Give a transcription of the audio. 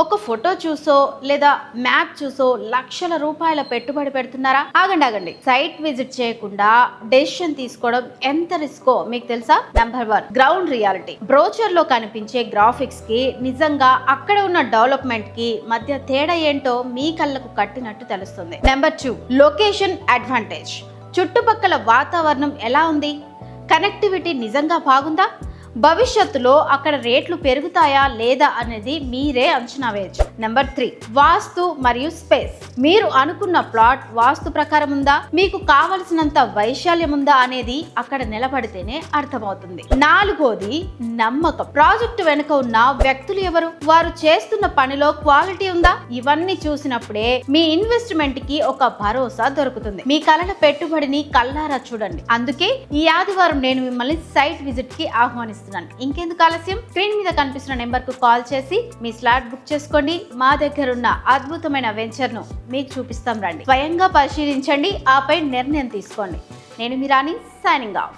ఒక ఫోటో చూసో లేదా మ్యాప్ చూసో లక్షల రూపాయల పెట్టుబడి పెడుతున్నారా? ఆగండి. సైట్ విజిట్ చేయకుండా డెసిషన్ తీసుకోవడం ఎంత రిస్కో మీకు తెలుసా? Number 1, ground reality. బ్రోచర్ లో కనిపించే గ్రాఫిక్స్ కి నిజంగా అక్కడ ఉన్న డెవలప్మెంట్ కి మధ్య తేడా ఏంటో మీ కళ్ళకు కట్టినట్టు తెలుస్తుంది. Number 2, location advantage. చుట్టుపక్కల వాతావరణం ఎలా ఉంది? కనెక్టివిటీ నిజంగా బాగుందా? భవిష్యత్తులో అక్కడ రేట్లు పెరుగుతాయా లేదా అనేది మీరే అంచనా వేయచ్చు. నెంబర్ 3, వాస్తు మరియు స్పేస్. మీరు అనుకున్న ప్లాట్ వాస్తు ప్రకారం ఉందా, మీకు కావలసినంత వైశాల్యం ఉందా అనేది అక్కడ నిలబడితేనే అర్థమవుతుంది. 4వది నమ్మకం. ప్రాజెక్టు వెనుక ఉన్న వ్యక్తులు ఎవరు, వారు చేస్తున్న పనిలో క్వాలిటీ ఉందా, ఇవన్నీ చూసినప్పుడే మీ ఇన్వెస్ట్మెంట్ కి ఒక భరోసా దొరుకుతుంది. మీ కలల పెట్టుబడిని కళ్ళారా చూడండి. అందుకే ఈ ఆదివారం నేను మిమ్మల్ని సైట్ విజిట్ కి ఆహ్వానిస్తున్నాను. ఇంకెందుకు ఆలస్యం, స్క్రీన్ మీద కనిపిస్తున్న నెంబర్ కు కాల్ చేసి మీ స్లాట్ బుక్ చేసుకోండి. మా దగ్గర ఉన్న అద్భుతమైన వెంచర్ ను మీకు చూపిస్తాం రండి. స్వయంగా పరిశీలించండి, ఆపై నిర్ణయం తీసుకోండి. నేను మీ రాణి, సైనింగ్ ఆఫ్.